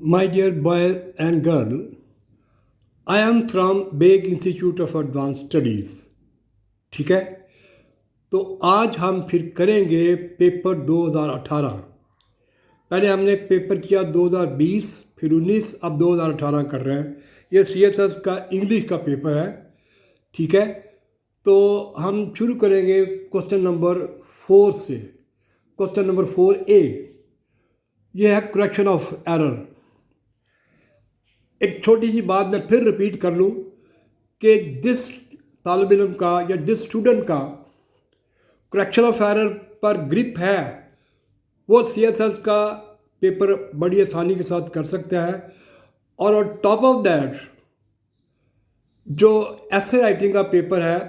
My dear boy and girl, I am from Beg Institute of Advanced Studies. ठीक है, तो आज हम फिर करेंगे पेपर 2018। पहले हमने पेपर किया 2020, फिर 19, अब 2018 कर रहे हैं। ये CSS का इंग्लिश का पेपर है। ठीक है, तो हम शुरू करेंगे क्वेश्चन नंबर 4 से। क्वेश्चन नंबर 4A ये है करेक्शन ऑफ एरर। एक छोटी सी बात मैं फिर रिपीट कर लूँ कि जिस तालिब इल्म का या जिस स्टूडेंट का करेक्शन ऑफ एरर पर ग्रिप है वो CSS का पेपर बड़ी आसानी के साथ कर सकता है। और ऑन टॉप ऑफ दैट जो ऐसे राइटिंग का पेपर है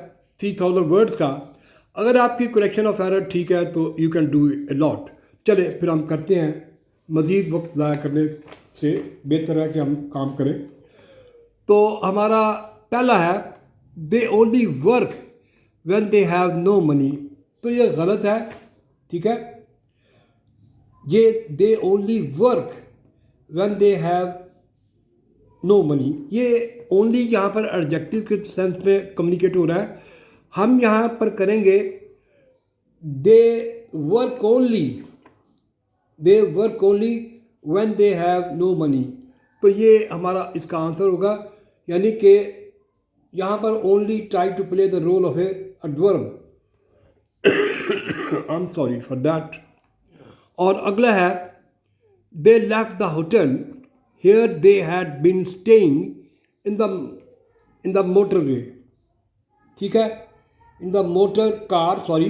3000 वर्ड्स का, अगर आपकी करेक्शन ऑफ एरर ठीक है तो you can do a lot. चले फिर हम करते हैं, मज़ीद वक्त ज़ाया करने से बेहतर है कि हम काम करें। तो हमारा पहला है they only work when they have no money. तो ये गलत है। ठीक है, ये they only work when they have no money, ये ओनली यहाँ पर एडजेक्टिव के सेंस में कम्युनिकेट हो रहा है। हम यहाँ पर करेंगे they work only when they have no money. तो ये हमारा इसका आंसर होगा, यानी कि यहाँ पर only try to play the role of a adverb. I am sorry for that. और अगला है they left the hotel here they had been staying in the motorway. ठीक है, in the motor car, sorry,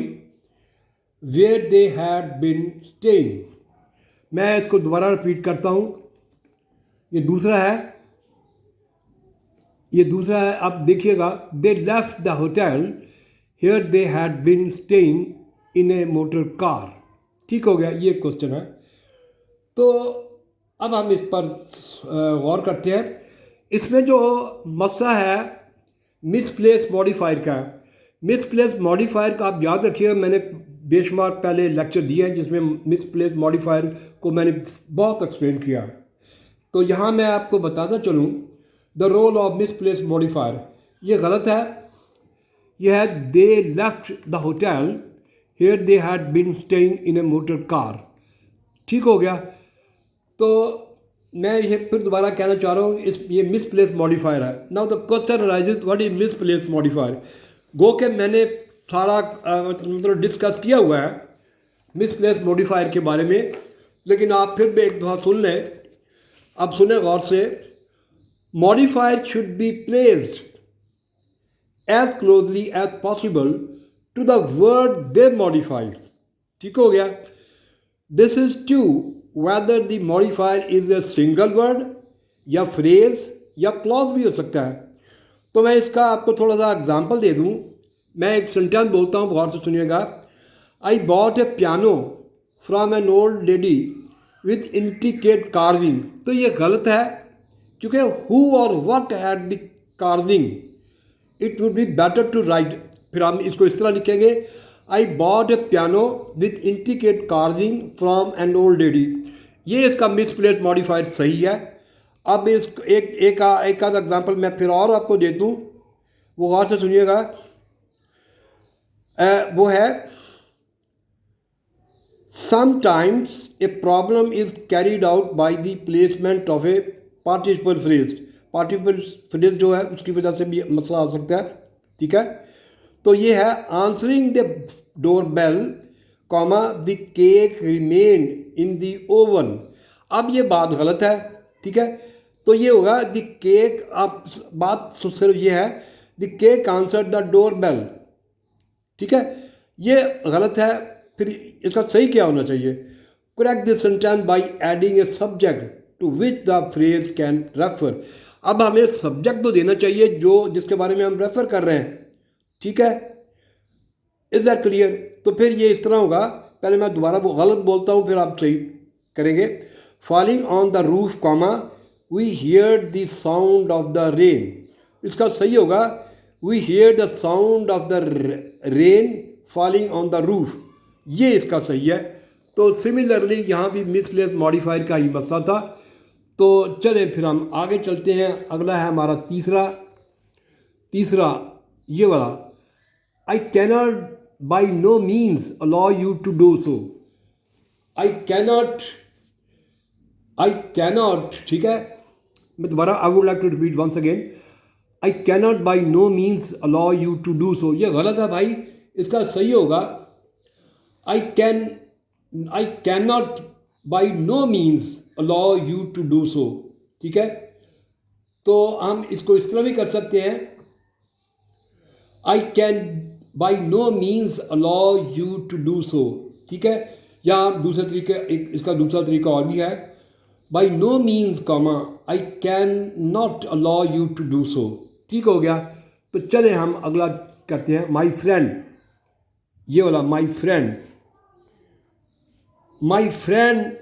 where they had been staying. मैं इसको दोबारा repeat करता हूँ। ये दूसरा है, आप देखिएगा, they left the hotel here they had been staying in a motor car. ठीक हो गया, ये क्वेश्चन है। तो अब हम इस पर गौर करते हैं। इसमें जो मसला है मिसप्लेस मॉडिफायर का है। मिसप्लेस मॉडिफायर का आप याद रखिएगा, मैंने बेशुमार पहले लेक्चर दिए हैं जिसमें मिसप्लेस मॉडिफायर को मैंने बहुत एक्सप्लेन किया है। तो यहाँ मैं आपको बताता चलूँ the role of misplace modifier. ये गलत है। यह है they left the hotel here they had been staying in a motor car. ठीक हो गया। तो मैं ये फिर दोबारा कहना चाह रहा हूँ, ये मिसप्लेस मॉडिफायर है। Now the question arises what is misplace modifier. गो के मैंने सारा मतलब डिस्कस किया हुआ है मिसप्लेस मॉडिफायर के बारे में, लेकिन आप फिर भी एक दफ़ा सुन लें। अब सुने गौर से। Modifier should be placed as closely as possible to the word they modify. ठीक हो गया। This is true whether the modifier is a single word या फ्रेज या क्लॉज भी हो सकता है। तो मैं इसका आपको थोड़ा सा एग्जांपल दे दूं। मैं एक सेंटेंस बोलता हूँ, गौर से सुनिएगा। I bought a piano from an old lady with intricate carving. तो ये गलत है, क्योंकि हु और what had the carving. It would be better to write, फिर हम इसको इस तरह लिखेंगे, I bought a piano with intricate carving from an old lady. ये इसका मिसप्लेस मॉडिफायर सही है। अब इस एक आध एग्जाम्पल मैं फिर और आपको दे दूँ, वो गौर से सुनिएगा। वो है sometimes a problem is carried out by the placement of A participle phrase. Participle phrase जो है उसकी वजह से भी मसला आ सकता है। ठीक है, तो ये है answering the door bell comma the cake remain in the oven. अब ये बात गलत है। ठीक है, तो ये होगा द केक, अब बात सिर्फ ये है the cake answer the door bell. ठीक है, ये गलत है। फिर इसका सही क्या होना चाहिए, correct this sentence by adding a subject to which the phrase can refer. अब हमें सब्जेक्ट तो देना चाहिए जो जिसके बारे में हम रेफर कर रहे हैं। ठीक है, इज दैट क्लियर। तो फिर ये इस तरह होगा, पहले मैं दोबारा गलत बोलता हूँ फिर आप सही करेंगे। Falling on the roof comma we hear the sound of the rain. इसका सही होगा we hear the sound of the rain falling on the roof. ये इसका सही है। तो सिमिलरली यहाँ भी मिसप्लेस मॉडिफायर का ही मसला था। तो चलें फिर हम आगे चलते हैं। अगला है हमारा तीसरा ये वाला, I cannot by no means allow you to do so. I cannot, ठीक है, मैं दोबारा I would like to repeat once again, I cannot by no means allow you to do so. ये गलत है भाई, इसका सही होगा I can not by no means allow you to do so. ठीक है, तो हम इसको इस तरह भी कर सकते हैं, I can by no means allow you to do so. ठीक है, या दूसरे तरीके, एक इसका दूसरा तरीका और भी है, by no means comma I can not allow you to do so. ठीक हो गया। तो चले हम अगला करते हैं, माई फ्रेंड, ये वाला my friend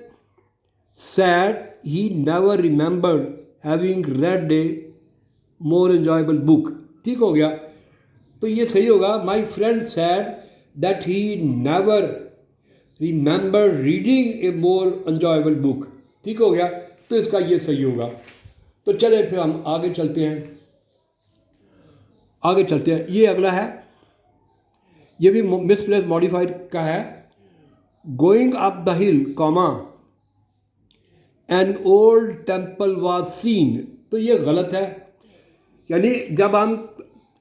sad he never remembered having red A more enjoyable book. ठीक हो गया, तो ये सही होगा, my friend sad that he never remember reading A more enjoyable book. ठीक हो गया, तो इसका ये सही होगा। तो चले फिर हम आगे चलते हैं। ये अगला है, ये भी मिसप्लेस मॉडिफाइड का है, going up the hill comma an old temple was scene. तो ये गलत है, यानी जब हम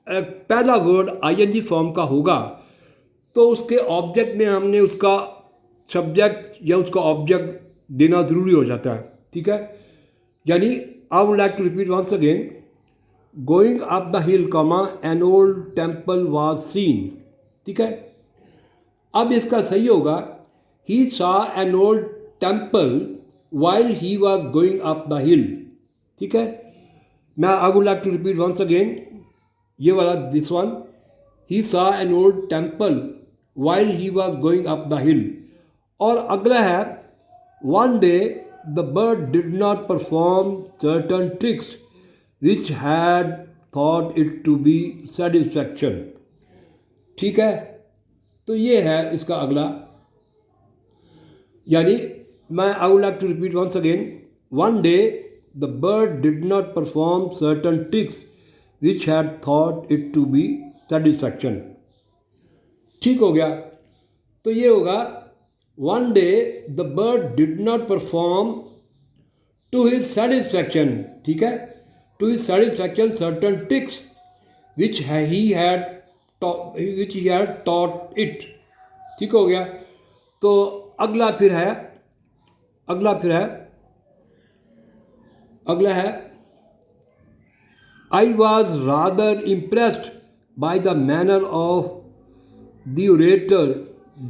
पहला वर्ड आईएनजी फॉर्म का होगा तो उसके ऑब्जेक्ट में हमने उसका सब्जेक्ट या उसका ऑब्जेक्ट देना ज़रूरी हो जाता है। ठीक है, यानी I would like to repeat once again, going up the hill comma an old temple was seen. ठीक है, अब इसका सही होगा, he saw an old temple while he was going up the hill. ठीक है, मैं I would like to repeat once again, ये वाला this one, he saw an old temple while he was going up the hill. और अगला है, one day the bird did not perform certain tricks which had thought it to be satisfaction. ठीक है, तो ये है इसका अगला, यानी मैं I would like to repeat once again, one day the bird did not perform certain tricks which had thought it to be satisfaction. ठीक हो गया, तो ये होगा, one day the bird did not perform to his satisfaction. ठीक है, to his satisfaction certain tricks which he had taught it. ठीक हो गया, तो अगला है, I was rather impressed by the manner of the orator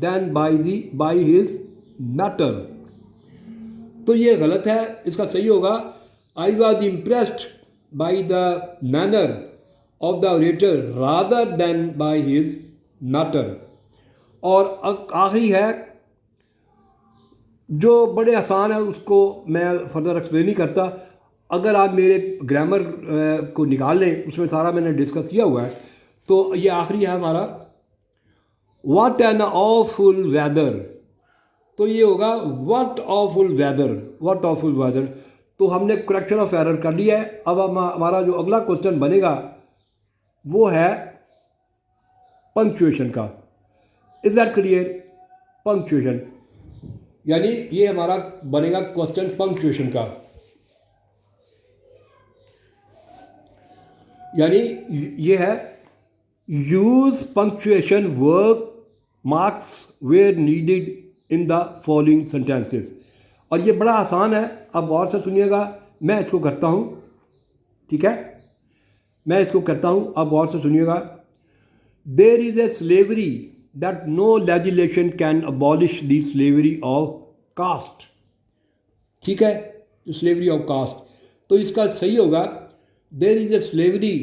than by his matter. तो ये गलत है, इसका सही होगा, I was impressed by the manner of the orator rather than by his matter. और आखिरी है, जो बड़े आसान है उसको मैं फर्दर एक्सप्लेन नहीं करता, अगर आप मेरे ग्रामर को निकाल लें, उसमें सारा मैंने डिस्कस किया हुआ है। तो ये आखिरी है हमारा, व्हाट एन ऑफुल वेदर। तो ये होगा व्हाट ऑफुल वेदर। तो हमने करेक्शन ऑफ एरर कर लिया है। अब हमारा जो अगला क्वेश्चन बनेगा वो है पंक्चुएशन का। Is that clear? पंक्चुएशन, यानी ये हमारा बनेगा क्वेश्चन पंक्चुएशन का, यानी ये है, use punctuation work marks where needed in the following sentences. और ये बड़ा आसान है, अब गौर से सुनिएगा, मैं इसको करता हूँ। ठीक है, मैं इसको करता हूँ, अब गौर से सुनिएगा। There is a slavery that no legislation can abolish the slavery of caste. ठीक है, स्लेवरी ऑफ कास्ट, तो इसका सही होगा, there is a slavery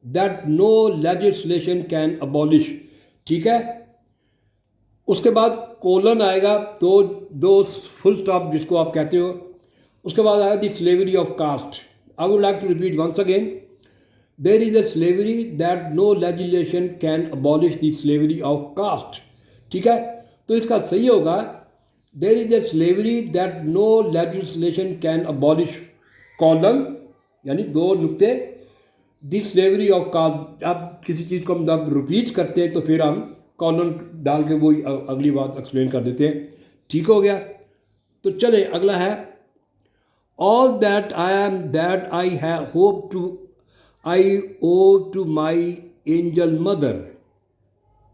that no legislation can abolish. ठीक है, उसके बाद कोलन आएगा, दो फुल स्टॉप जिसको आप कहते हो, उसके बाद आएगा the slavery of caste. I would like to repeat once again, there is a slavery that no legislation can abolish the slavery of caste. ठीक है, तो इसका सही होगा, there is a slavery that no legislation can abolish colon, यानी दो नुक्ते, this slavery of caste. अब किसी चीज़ को हम जब रिपीट करते हैं तो फिर हम कॉलम डाल के वो अगली बात एक्सप्लेन कर देते हैं। ठीक हो गया। तो चले अगला है, all that I am that I have hope to I owe to my angel mother.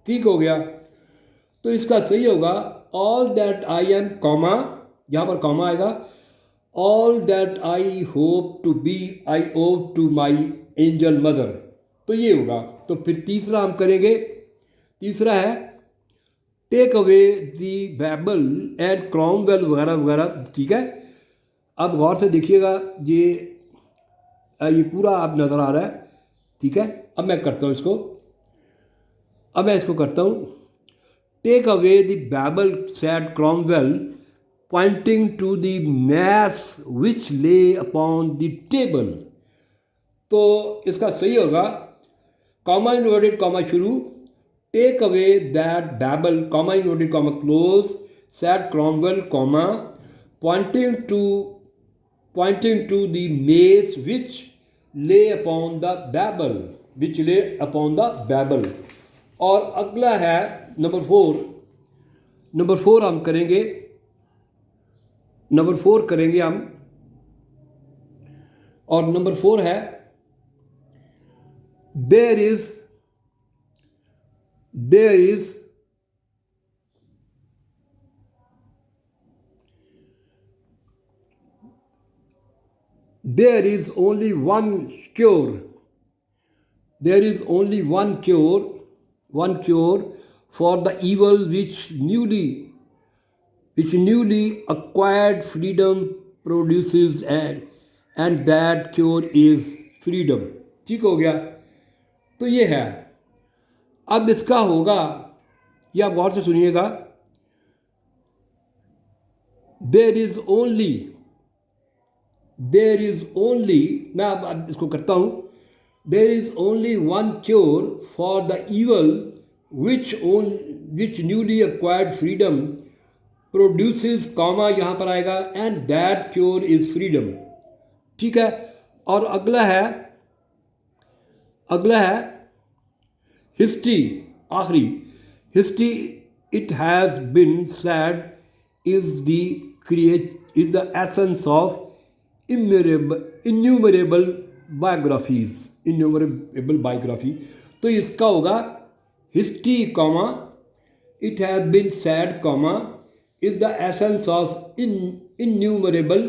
ठीक हो गया। तो इसका सही होगा all that I am, comma, यहाँ पर कॉमा आएगा, all that I hope to be I owe to my angel mother. तो ये होगा। तो फिर तीसरा हम करेंगे, तीसरा है take away the babel and Cromwell वगैरह वगैरह। ठीक है। अब गौर से देखिएगा, ये पूरा आप नज़र आ रहा है। ठीक है। अब मैं करता हूँ इसको, अब मैं इसको करता हूँ। Take away the babble said Cromwell pointing to the mess which lay upon the table. तो इसका सही होगा कॉमा इनवर्टेड कॉमा शुरू, take away that babble comma inverted comma close said Cromwell comma pointing to the mess which lay upon the Behbal, which lay upon the Behbal. और अगला है number four हम करेंगे, नंबर फोर करेंगे हम। और नंबर फोर है there is only one cure, there is only one cure for the evil which newly acquired freedom produces, and that cure is freedom। ठीक हो गया। तो ये है। अब इसका होगा, ये आप गौर से सुनिएगा, देर इज ओनली, मैं अब इसको करता हूँ, there is only one cure for the evil which newly acquired freedom produces, comma यहाँ पर आएगा, and that cure is freedom. ठीक है। और अगला है हिस्ट्री, आखिरी, history it has been said is the essence of innumerable biography. तो इसका होगा history comma it has been said comma is the essence of innumerable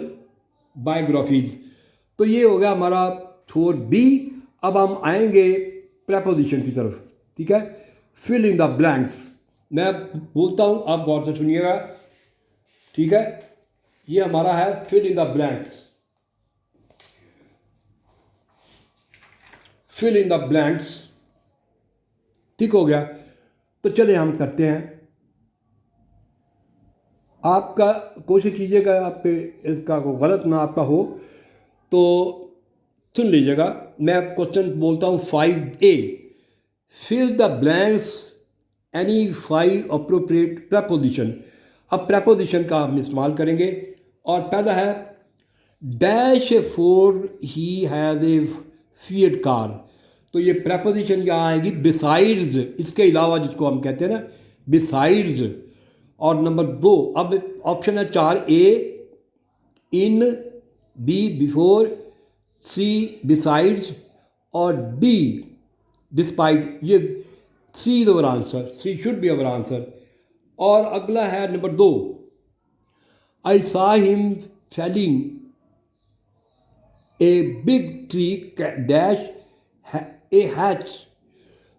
biographies. तो ये हो गया हमारा 4B। अब हम आएंगे प्रेपोजिशन की तरफ। ठीक है। फिल इन द ब्लैंक्स, मैं बोलता हूँ, आप गौर से सुनिएगा। ठीक है। ये हमारा है fill in the blanks. Fill in the blanks. ठीक हो गया। तो चलिए हम करते हैं। आपका कोशिश कीजिएगा आप पे इसका कोई गलत ना आपका हो तो सुन लीजिएगा। मैं क्वेश्चन बोलता हूँ 5A, fill the blanks any 5 appropriate preposition. अब प्रेपोजिशन का हम इस्तेमाल करेंगे। और पहला है dash for he has a Fiat car. तो ये प्रेपोजिशन यहाँ आएगी बिसाइड्स, इसके अलावा, जिसको हम कहते हैं ना बिसाइड्स। और नंबर 2, अब ऑप्शन है 4A in, B before, C besides और D डिस्पाइट। ये C is our answer, C should be our answer. और अगला है number 2, I saw him felling a big tree dash a hatch.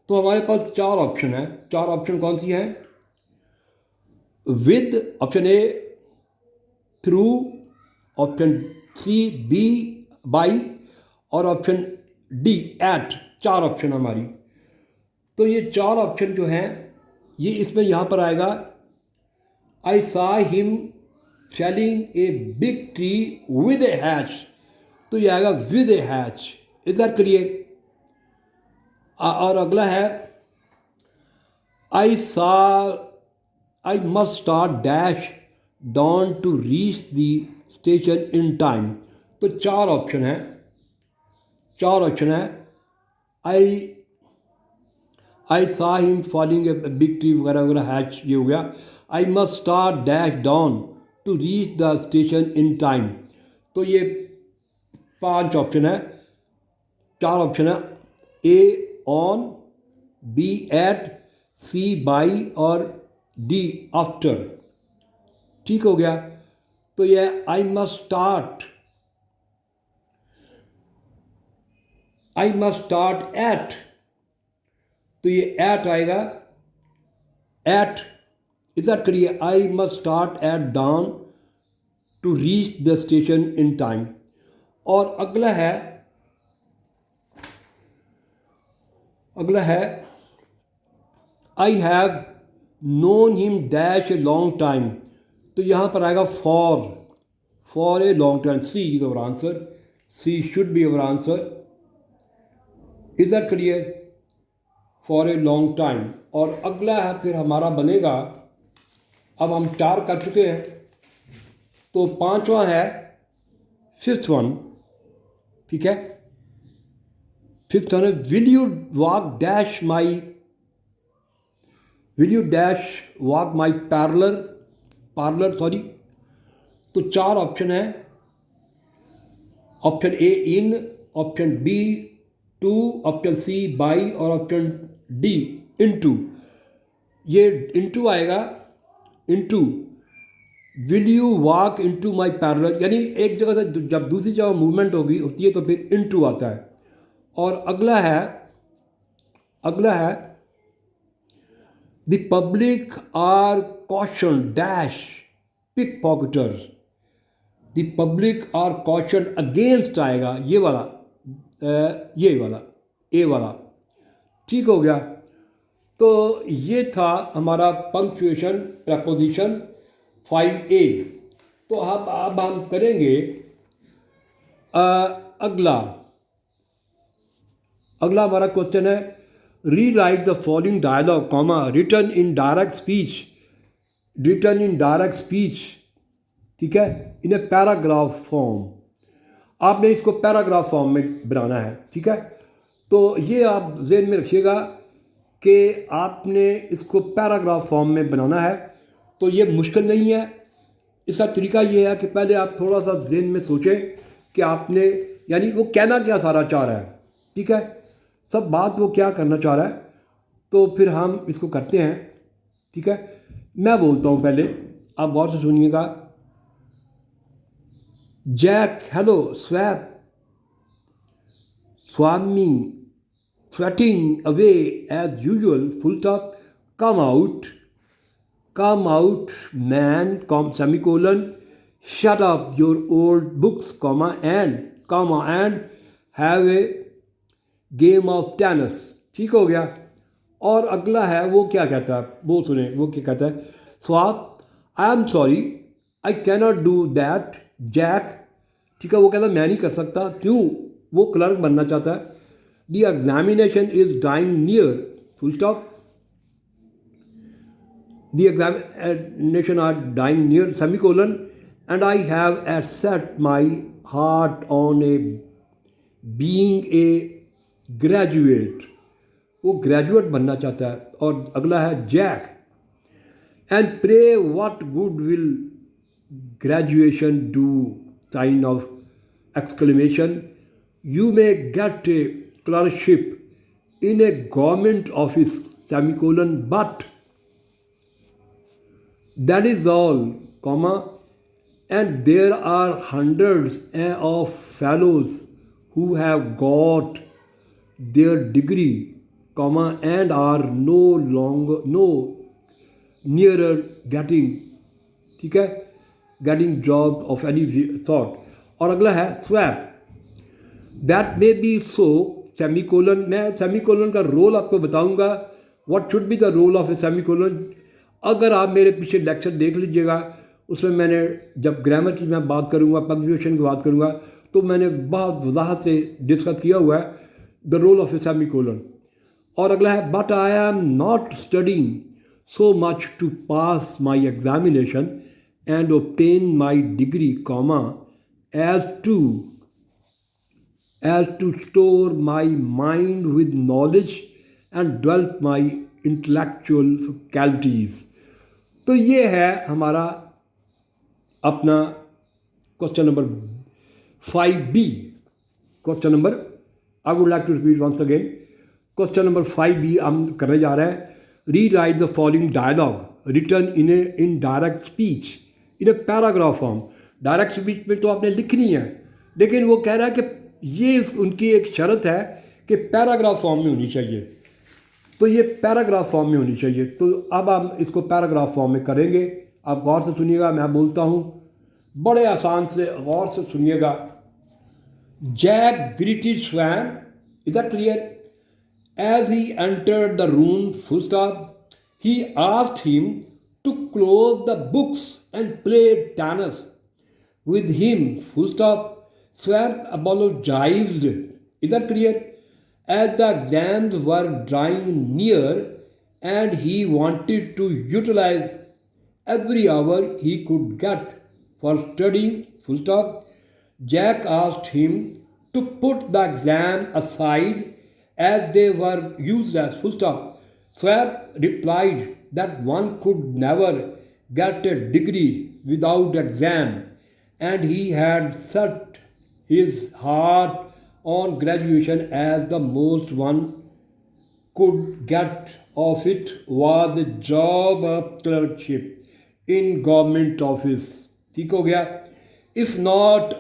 तो हमारे पास 4 ऑप्शन है। 4 ऑप्शन कौन सी हैं? With, option A, through, option C B by, और ऑप्शन डी एट। 4 ऑप्शन हमारी। तो ये 4 ऑप्शन जो हैं ये इसमें यहाँ पर आएगा I saw him felling a big tree with a hatch. तो ये आएगा with a hatch. Is that clear? और अगला है I must start dash down to reach the station in time. तो चार ऑप्शन है। I saw him falling a big tree वगैरह वगैरह हैच, ये हो गया। I must start dash down to reach the station in time. तो ये पांच ऑप्शन है, चार ऑप्शन है। A on, B at, C by और डी आफ्टर। ठीक हो गया। तो ये आई मस्ट स्टार्ट एट, तो ये एट आएगा। एट इज दैट करिए, I must start at down to reach the station in time. और अगला है I have known him dash a long time. तो यहाँ पर आएगा for a long time. C is our answer, C should be our answer. Is that clear? For a long time. और अगला है फिर हमारा बनेगा, अब हम चार कर चुके हैं, तो पांचवा है फिफ्थ वन। ठीक है, फिफ्थ वन है will you dash walk my parlour sorry. तो चार ऑप्शन है। Option A in, option B to, option C by और ऑप्शन डी इनटू। ये इनटू आएगा, into will you walk into my parallel, यानी एक जगह से जब दूसरी जगह मूवमेंट होती है तो फिर इनटू आता है। और अगला है the public are caution dash pick pocketers. The public are caution against आएगा, ये वाला ए वाला। ठीक हो गया। तो ये था हमारा पंक्चुएशन प्रपोजिशन 5A। तो अब हम करेंगे अगला हमारा क्वेश्चन है rewrite the following dialogue comma written in direct speech. ठीक है, इन ए पैराग्राफ फॉर्म। आपने इसको पैराग्राफ फॉर्म में बनाना है। ठीक है, तो ये आप ज़हन में रखिएगा कि आपने इसको पैराग्राफ फॉर्म में बनाना है। तो ये मुश्किल नहीं है। इसका तरीका ये है कि पहले आप थोड़ा सा ज़हन में सोचें कि आपने, यानी वो कहना क्या सारा चाह रहा है। ठीक है, सब बात वो क्या करना चाह रहा है, तो फिर हम इसको करते हैं। ठीक है, मैं बोलता हूँ पहले, आप गौर से सुनिएगा। Jack hello sweating away as usual, full stop, come out man, semicolon, shut up your old books, comma and have a game of tennis। ठीक हो गया। और अगला है वो क्या कहता है, वो सुने वो क्या कहता है। Swap I am sorry I cannot do that Jack. ठीक है, वो कहता है मैं नहीं कर सकता। क्यों? वो क्लर्क बनना चाहता है। The examination is dying near, full stop. The examination are dying near, semicolon, and I have set my heart on a being a graduate. वो ग्रेजुएट बनना चाहता है। और अगला है Jack and pray what good will graduation do, sign of exclamation. You may get a clerkship in a government office, semicolon, but that is all, comma, and there are hundreds of fellows who have got their degree, comma, and are no nearer getting, ठीक है, getting job of any sort। और अगला है swap, that may be so, semicolon. मैं semicolon का role आपको बताऊंगा, what should be the role of a semicolon. अगर आप मेरे पीछे लेक्चर देख लीजिएगा, उसमें मैंने जब ग्रामर की मैं बात करूंगा, पंक्चुएशन की बात करूंगा, तो मैंने बहुत वजाहत से डिस्कस किया हुआ है the role of a semicolon. और अगला है but I am not studying so much to pass my examination and obtain my degree, comma, as to store my mind with knowledge and develop my intellectual faculties. तो ये है हमारा अपना question number 5B. Question number, I would like to repeat once again, question number 5B हम करने जा रहे हैं. Rewrite the following dialogue written in direct speech in a paragraph form. Direct speech में तो आपने लिखनी है, लेकिन वो कह रहा है कि ये उनकी एक शर्त है कि पैराग्राफ फॉर्म में होनी चाहिए. तो ये पैराग्राफ फॉर्म में होनी चाहिए. तो अब हम इसको पैराग्राफ फॉर्म में करेंगे. आप गौर से सुनिएगा, मैं बोलता हूँ बड़े आसान से, गौर से सुनिएगा. Jack greeted Swan, is that clear? As he entered the room, full stop, he asked him to close the books and play tennis with him, full stop. Swan apologized, is that clear? As the exams were drawing near and he wanted to utilize every hour he could get for studying, full stop. Jack asked him to put the exam aside as they were useless, full stop. Swab replied that one could never get a degree without exam, and he had set his heart on graduation as the most one could get of it was a job of clerkship in government office. ठीक हो गया. If not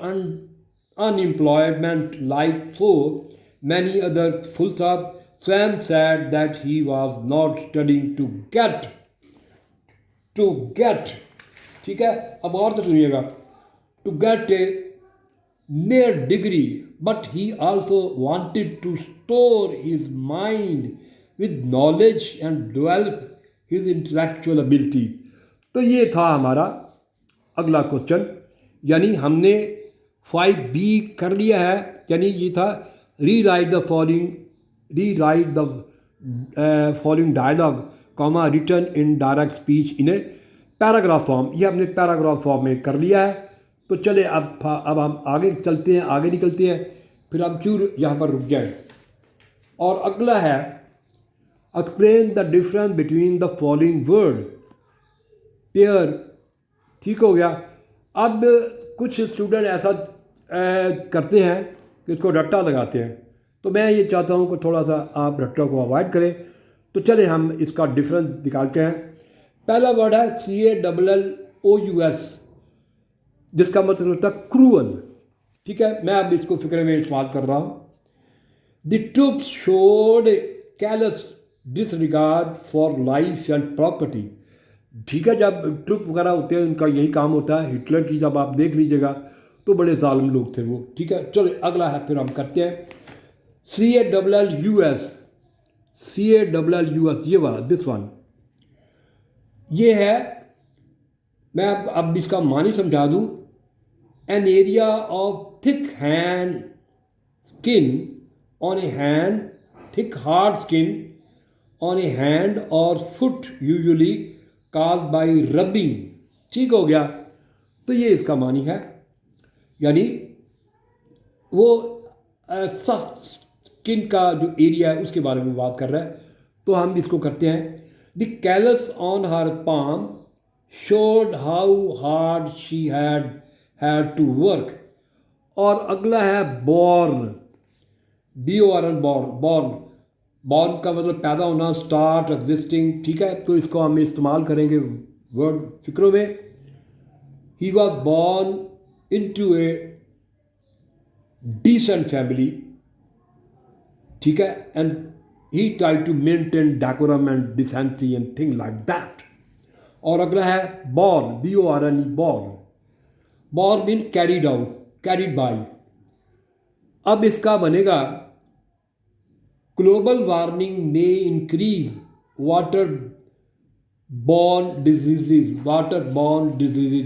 unemployment like so many other, full stop. Swam said that he was not studying to get, ठीक है. अब और तो सुनिएगा, to get a mere degree, but he also wanted to store his mind with knowledge and develop his intellectual ability. तो ये था हमारा अगला क्वेश्चन. यानी हमने 5B कर लिया है. यानी ये था rewrite the following dialogue, comma, written in direct speech in a paragraph form. ये हमने पैराग्राफ फॉर्म में कर लिया है. तो चले अब हम आगे चलते हैं, आगे निकलते हैं. फिर हम क्यों यहाँ पर रुक जाए. और अगला है explain the difference between the following word pair. ठीक हो गया. अब कुछ स्टूडेंट ऐसा करते हैं कि इसको रट्टा लगाते हैं. तो मैं ये चाहता हूँ कि थोड़ा सा आप रट्टा को अवॉइड करें. तो चले हम इसका डिफरेंस निकालते हैं. पहला वर्ड है CALLOUS, जिसका मतलब होता है क्रूअल. ठीक है, मैं अब इसको फिक्रे में इस्तेमाल कर रहा हूँ. The troops showed callus disregard for life and property. ठीक है, जब ट्रुप वगैरह होते हैं उनका यही काम होता है. हिटलर की जब आप देख लीजिएगा तो बड़े जालिम लोग थे वो. ठीक है, चलो अगला है, फिर हम करते हैं CALLUS. ये वाला, दिस वन, ये है. मैं अब इसका मानी समझा दूँ. An area of thick hand skin on a hand, thick hard skin on a hand और foot usually caused by rubbing. ठीक हो गया. तो ये इसका मानी है. यानी वो स्किन का जो एरिया है उसके बारे में बात कर रहा है. तो हम इसको करते हैं. The callus on her palm showed how hard she had to work. और अगला है बॉर्न, BORN, बॉर्न का मतलब पैदा होना, स्टार्ट, एग्जिस्टिंग. ठीक है, तो इसको हम इस्तेमाल करेंगे वर्ड फिक्रों में. He was born in to a decent family. ठीक है, and he try to maintain decorum and decency and thing like that. और अगला है born, BORN, born mean carried by. अब इसका बनेगा ग्लोबल वार्मिंग में इंक्रीज वाटर बॉर्न डिजीज़,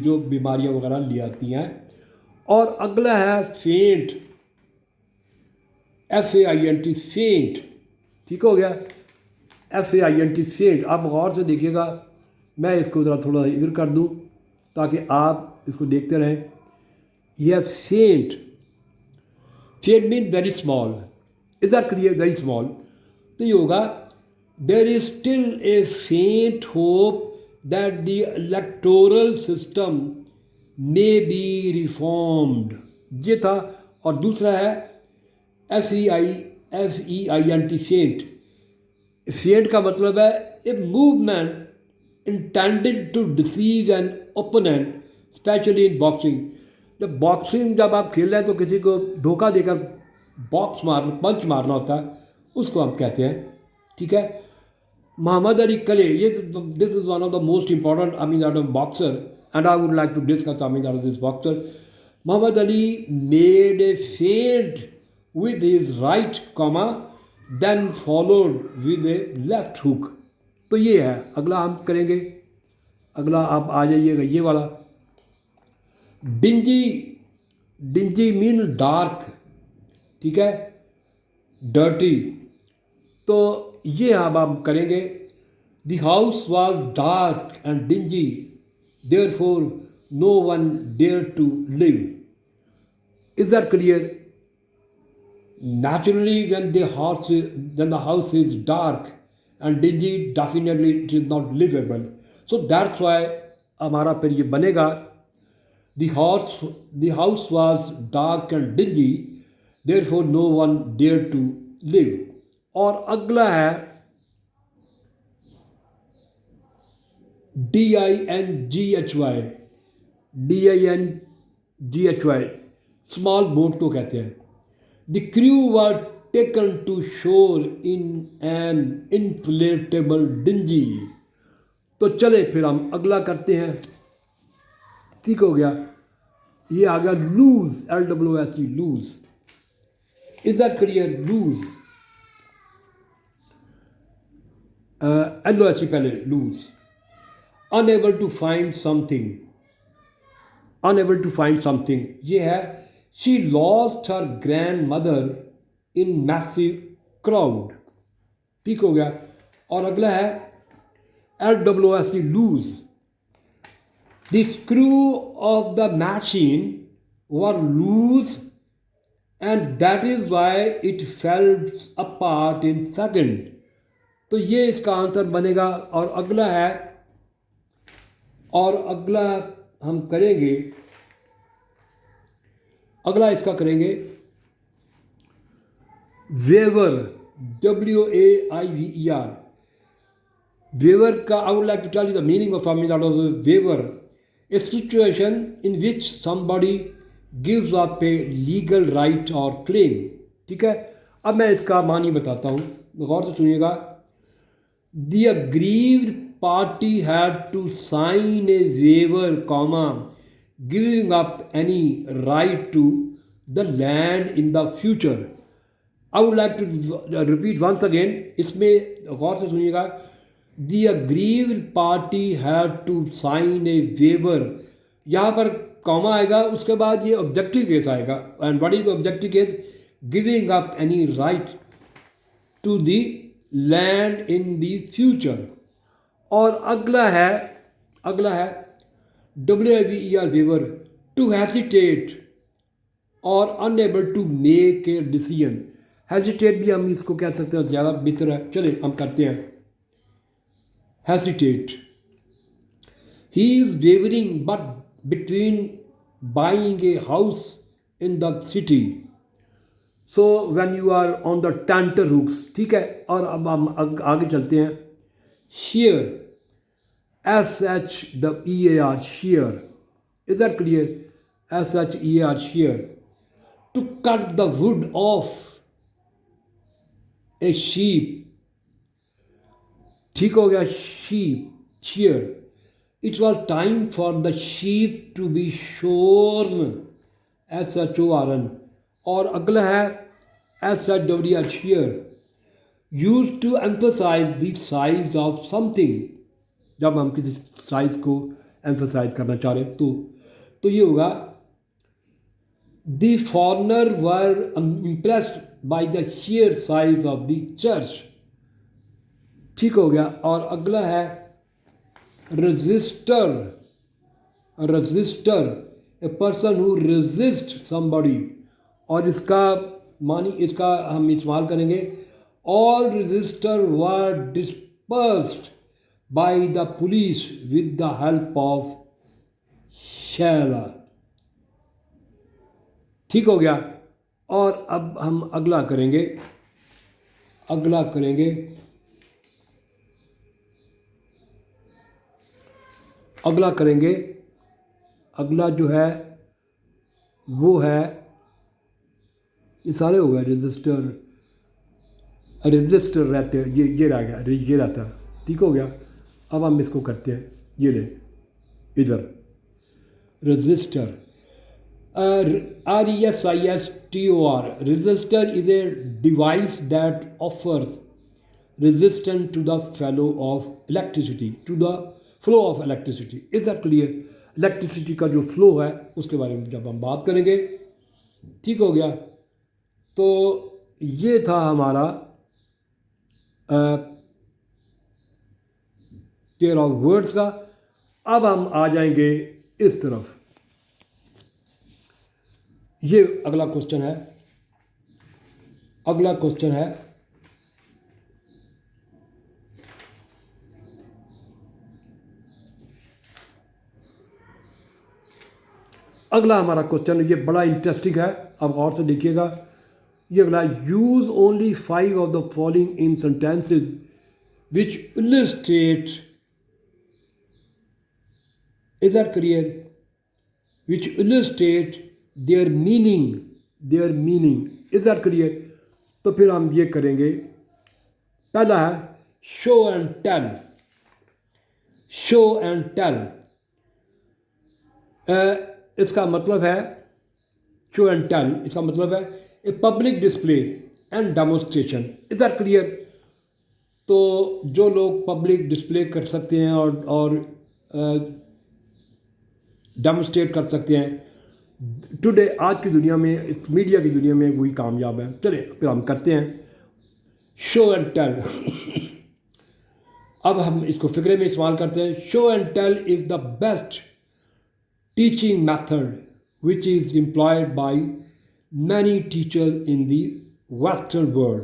जो बीमारियां वगैरह ले आती हैं. और अगला है फेंट, FAINT, फेंट. ठीक हो गया, FAINT, फेंट. आप गौर से देखिएगा, मैं इसको ज़रा थोड़ा इधर कर दूँ ताकि आप इसको देखते रहें। यह फेंट, फेंट mean very small, is that clear, very small. तो ये होगा देयर इज स्टिल ए फेंट hope that the electoral system may be reformed, ये था। और दूसरा है FEINT, फेंट। फेंट का मतलब है a movement intended to deceive an opponent, especially in boxing. जब आप खेल रहे हैं तो किसी को धोखा देकर पंच मारना होता है, उसको हम कहते हैं। ठीक है। मोहम्मद अली कले, ये this is one of the most important boxer, and I would like to discuss this boxer. Muhammad Ali made a feint with his right comma, then followed with a left hook। तो ये है। अगला हम करेंगे, अगला आप आ जाइएगा ये वाला। डिंजी, डिंजी मीन डार्क, ठीक है, डर्टी। तो ये अब हम करेंगे। The house was dark and dingy, therefore no one dare to live। Is that clear? Naturally, when the house is dark and dingy, definitely it is not livable। So that's why हमारा फिर ये बनेगा the house was dark and dingy, therefore no one dared to live। और अगला है DINGHY, DINGHY, small boat को कहते हैं। The crew were taken to shore in N inflatable dingy. तो चले फिर हम अगला करते हैं। ठीक हो गया। ये आ गया loose, LWSE, loose. Is that clear? Lose, LOSE पहले, lose. Unable to find something, unable to find something, ये है she lost her grand mother in massive crowd. ठीक हो गया। और अगला है LWSE, loose. The screw of the machine were loose and that is why it fell apart in second. तो ये इसका आंसर बनेगा। और अगला है, और अगला हम करेंगे, अगला इसका करेंगे वेवर, WAIVER। वेवर का I would like to tell you the meaning of waiver, a situation in which somebody gives up a legal right और क्लेम। ठीक है। अब मैं इसका मानी बताता हूँ, गौर से सुनिएगा। The aggrieved party had to sign a waiver, giving up any right to the land in the future। I would like to repeat once again, इसमें गौर से सुनिएगा। The aggrieved party had to sign a waiver, यहाँ पर comma आएगा, उसके बाद ये objective case आएगा। And what is the objective case? Giving up any right to the land in the future. और अगला है WAVER, वेवर, टू हेसिटेट और unable to make a decision. Hesitate भी हम इसको कह सकते हैं, ज़्यादा बेहतर है। चलिए हम करते हैं hesitate. He is wavering but between buying a house in the city. So when you are on the tenter hooks. ठीक है। और अब हम आगे चलते हैं। shear, SHEAR, shear। Is that clear? SHEAR, shear। To cut the wood off a sheep। ठीक हो गया, sheep, shear। It was time for the sheep to be shorn, SHORN। और अगला है SHWR, shear, used to emphasize the size of something। जब हम किसी size को एम्फोसाइज करना चाह रहे तो ये होगा the foreigner were impressed by the share size of the church. ठीक हो गया। और अगला है register, register, a person who resist somebody, और इसका मानी इसका हम इस्तेमाल करेंगे all register were dispersed by the police with the help of Shaila. ठीक हो गया। और अब हम अगला करेंगे, अगला करेंगे, अगला जो है वो है, ये सारे हो गए, रजिस्टर रहते हैं, ये रह गया, ये रहता है। ठीक हो गया। अब हम इसको करते हैं, ये ले इधर register, RESISTOR, resistor is a device that offers resistance to the flow of electricity, Is that clear? Electricity का जो फ्लो है उसके बारे में जब हम बात करेंगे। ठीक हो गया। तो ये था हमारा पेयर ऑफ वर्ड्स का। अब हम आ जाएंगे इस तरफ। ये अगला क्वेश्चन है, अगला हमारा क्वेश्चन, ये बड़ा इंटरेस्टिंग है, अब गौर से देखिएगा। ये अगला, use only 5 of the following in sentences which illustrate, is that clear, which illustrate there meaning, is that clear. तो फिर हम ये करेंगे, पहला है शो एंड टेल, इसका मतलब है, शो एंड टेल इसका मतलब है a public display and demonstration, is that clear. तो जो लोग पब्लिक डिस्प्ले कर सकते हैं और डेमोन्स्ट्रेट कर सकते हैं, टुडे आज की दुनिया में, इस मीडिया की दुनिया में वही कामयाब है। चलिए फिर हम करते हैं शो एंड टेल। अब हम इसको फिक्रे में इस्तेमाल करते हैं। Show and tell is the best teaching method which is employed by many teachers in the western world.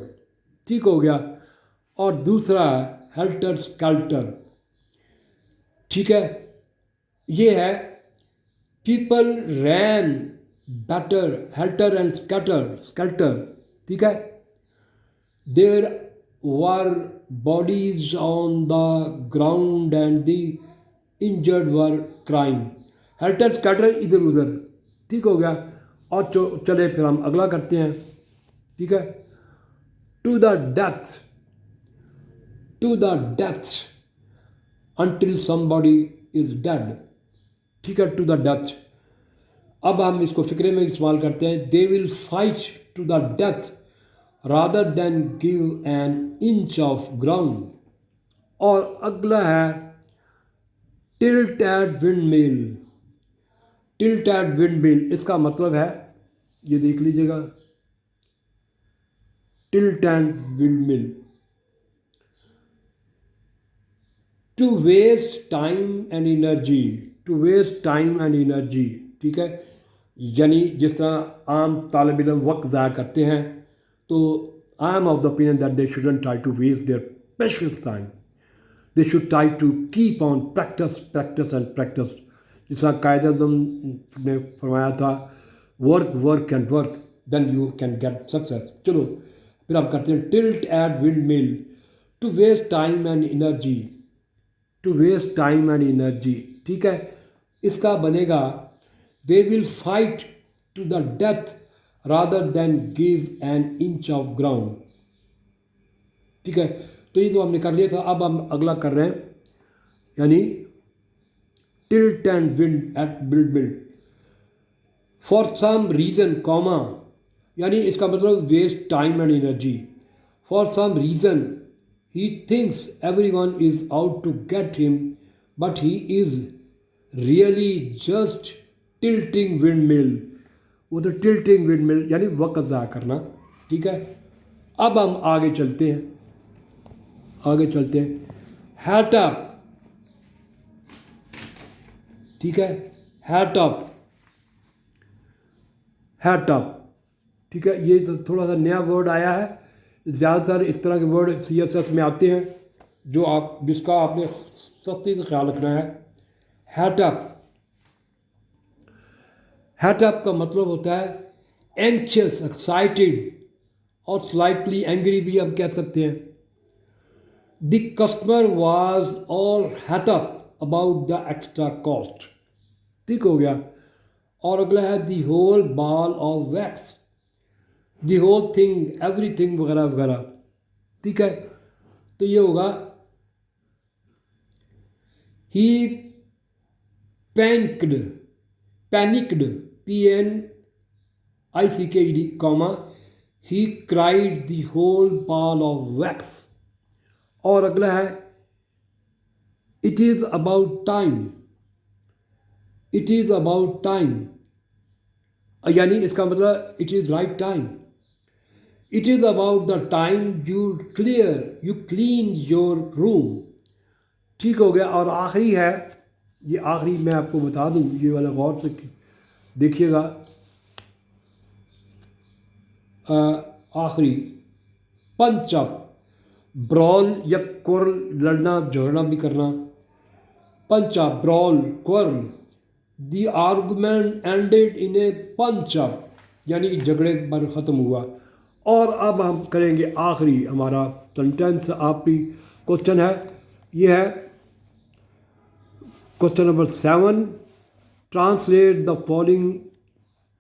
ठीक हो गया। और दूसरा है हेल्टर स्केल्टर। ठीक है, ये है people ran better, helter and skelter. ठीक है, there were bodies on the ground and the injured were crime. Helter skelter इधर उधर। ठीक हो गया। और चले फिर हम अगला करते हैं। ठीक है, to the death until somebody is dead। ठीक है, टू द डेथ। अब हम इसको फिक्रे में इस्तेमाल करते हैं। They will fight to the death rather than give an inch of ground. और अगला है टिल्ट एट विंड मिल। इसका मतलब है, ये देख लीजिएगा, tilt and wind mill, to waste time and energy. ठीक है, यानी जिस तरह आम तालिब इल्म वक्त ज़ाया करते हैं, तो I am of the opinion that they shouldn't try to waste their precious time, they should try to keep on practice. जिस तरह कायद आज़म ने फरमाया था, work and work then you can get success. चलो फिर आप करते हैं tilt at wind mill, to waste time and energy. ठीक है, इसका बनेगा they will fight to the death rather than give an inch of ground. ठीक है, तो ये तो हमने कर लिया था। अब हम अगला कर रहे हैं, यानी tilt and wind at build for some reason comma, यानी इसका मतलब waste time and energy. For some reason he thinks everyone is out to get him, but he is really just tilting windmill। वो तो tilting windmill यानी वक्त ज़ाया करना। ठीक है, अब हम आगे चलते हैं, hat up। ठीक है, हैट अप, हैट अप, ठीक है। ये तो थोड़ा सा नया वर्ड आया है। ज़्यादातर इस तरह के वर्ड CSS में आते हैं जो आप जिसका आपने सख्ती से ख्याल रखना है। हैट अप, हैट अप का मतलब होता है एंक्शियस, एक्साइटेड और स्लाइटली एंग्री भी हम कह सकते हैं। The customer was all het up about the extra cost, ठीक हो गया। और अगला है the whole ball of wax, the whole thing, everything वगैरह वगैरह, ठीक है। तो ये होगा he panicked, panicked, PNICKED, comma, he cried the whole ball of wax. और अगला है it is about time, it is about time, यानी इसका मतलब it is right time. It is about the time you clean your room, ठीक हो गया। और आखिरी है, ये आखिरी मैं आपको बता दूं, ये वाला गौर से देखिएगा। आखिरी पंच अप, ब्रॉल या क्वर्ल, लड़ना झगड़ना भी करना। Punch up, brawl, quarrel, the argument ended in a punch up, यानी कि झगड़े पर ख़त्म हुआ। और अब हम करेंगे आखिरी हमारा सेंटेंस, आखिरी क्वेश्चन है, ये है question number 7। Translate the following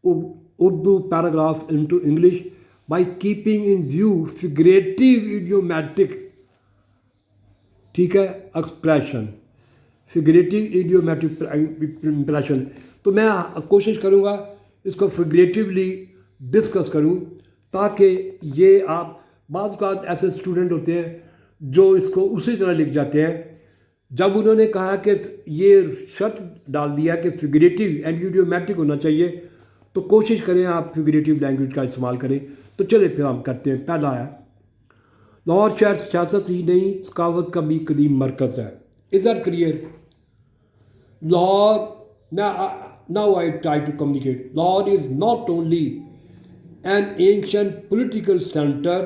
Urdu paragraph into English by keeping in view figurative idiomatic, ठीक है, एक्सप्रेशन, फिगरेटिव इडियोमैटिक इंप्रेशन। तो मैं कोशिश करूँगा इसको फिगरेटिवली डिस्कस करूँ, ताकि ये आप, बाज़ औक़ात ऐसे स्टूडेंट होते हैं जो इसको उसी तरह लिख जाते हैं। जब उन्होंने कहा कि ये शर्त डाल दिया कि फिगरेटिव एंड इडियोमैटिक होना चाहिए, तो कोशिश करें आप फिगरेटिव लैंग्वेज का इस्तेमाल करें। तो चले फिर हम करते हैं। पहला है लाहौर शहर सियासत ही नहीं सकावत का भी कदीम मरकज़ है। Is that clear? Lahore, now I try to communicate. Lahore is not only an ancient political center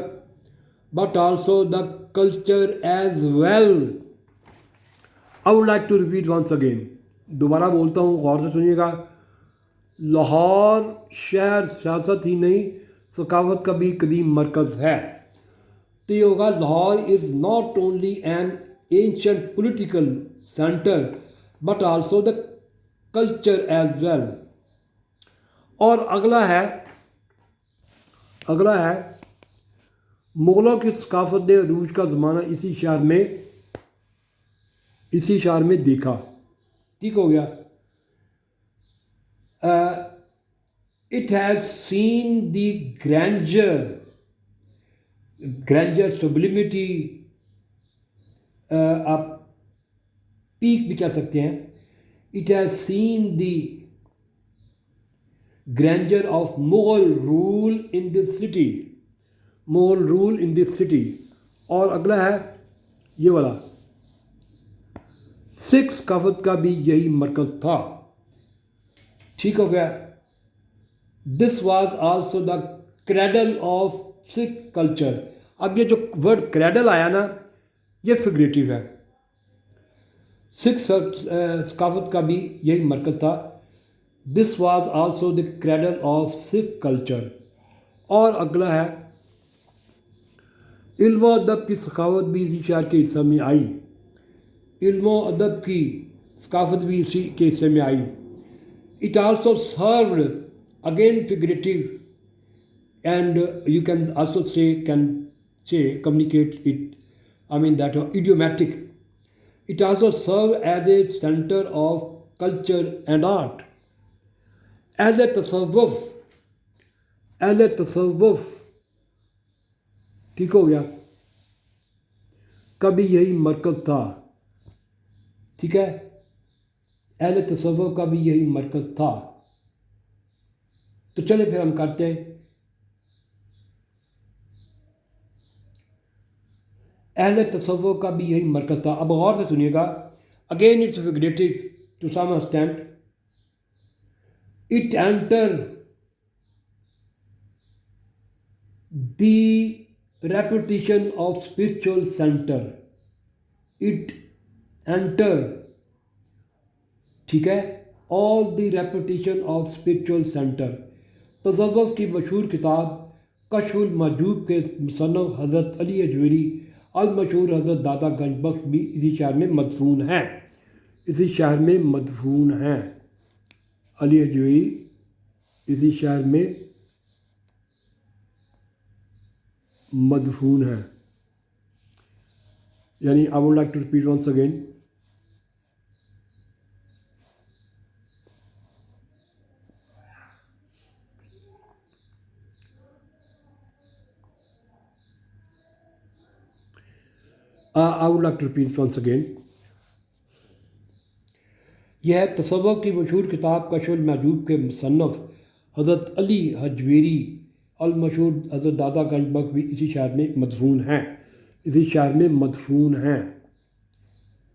but also the culture as well. I would like to repeat once again. दोबारा बोलता हूँ, गौर से सुनिएगा। लाहौर शहर सियासत ही नहीं सकावत का भी कदीम मरकज़ है। तो ये होगा Lahore is not only an ancient political centre but also the culture as well. और अगला है मुग़लों की सकाफत ने अरूज का ज़माना इसी शहर में देखा, ठीक हो गया। It has seen the grander sublimity, आप पीक भी कह सकते हैं। It has seen the grandeur of Mughal rule in this city, Mughal rule in this city। और अगला है ये वाला, सिख सकाफत का भी यही मरकज़ था, ठीक हो गया। This was also the cradle of Sikh culture. अब ये जो वर्ड क्रेडल आया ना, ये फिगरेटिव है। सिख सकाफत का भी यही मरकज़ था। This was also the cradle of Sikh culture. और अगला है इल्म अदब की सखावत भी इसी शहर के हिस्से में आई, इल्म अदब की सकाफत भी इसी के हिस्से में आई। It also served, again figurative, and you can also say communicate it, I mean that idiomatic. It also served as a center of culture and art. अहले तसव्वुफ, ठीक हो गया, कभी यही मरकज़ था, ठीक है। अहले तसव्वुफ का भी यही मरकज़ था। तो चले फिर हम करते हैं। अहले तसव्वुफ का भी यही मरकज़ था। अब गौर से सुनिएगा, again it's figurative to some extent. It entered the repetition of spiritual center. It entered, ठीक है, all the repetition of spiritual centre. तसव्वुफ़ की मशहूर किताब कश्फुल महजूब के मुसन्नफ़ हज़रत अली अजवेरी अल मशहूर हज़रत दादा गंजबख्श भी इसी शहर में मदफून हैं, इसी शहर में मदफून हैं। अली अजवेरी इसी शहर में मदफून हैं। यानी I would like to repeat once again, I would like to repeat once again. यह है तसव्वुफ़ की मशहूर किताब कश्फुल महजूब के मुसन्नफ़ हज़रत अली अजवेरी अल मशहूर हज़रत दादा गंजबख्श भी इसी शहर में मदफून हैं, इसी शहर में मदफून हैं,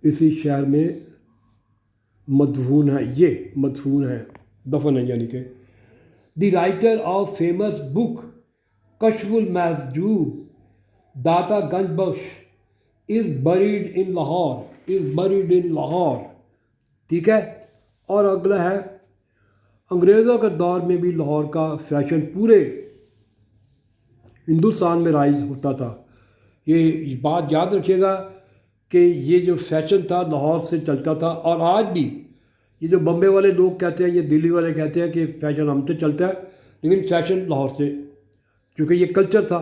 इसी शहर में मदफून हैं, ये मदफून हैं, दफन है यानी कि। The writer of famous book Kashful Mahjoob Data Ganjbakhsh is buried in Lahore, is buried in Lahore, ठीक है। और अगला है, अंग्रेज़ों के दौर में भी लाहौर का फैशन पूरे हिंदुस्तान में राइज होता था। ये बात याद रखिएगा कि ये जो फैशन था लाहौर से चलता था। और आज भी ये जो बम्बे वाले लोग कहते हैं, ये दिल्ली वाले कहते हैं कि फ़ैशन हमसे चलता है, लेकिन फ़ैशन लाहौर से, क्योंकि ये कल्चर था।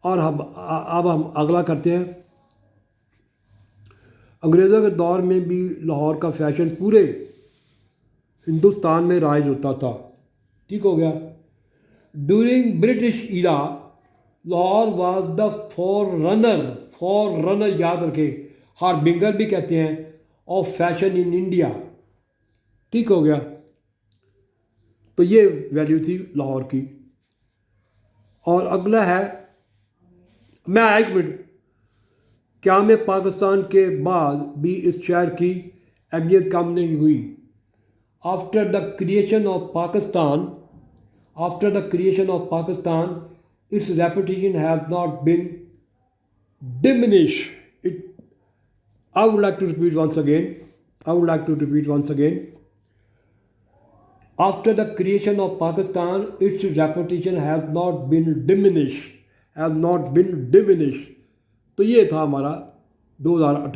और अब हम अगला करते हैं, अंग्रेज़ों के दौर में भी लाहौर का फैशन पूरे हिंदुस्तान में राइज होता था, ठीक हो गया। During British era Lahore was the forerunner याद रखें, हार्बिंगर भी कहते हैं, ऑफ फैशन इन इंडिया, ठीक हो गया। तो ये वैल्यू थी लाहौर की। और अगला है, मैं एक मिनट, क्या में पाकिस्तान के बाद भी इस शहर की अहमियत कम नहीं हुई। After the creation of Pakistan, its reputation has not been diminished. I would like to repeat once again. After the creation of Pakistan, its reputation has not been diminished. तो ये था हमारा 2018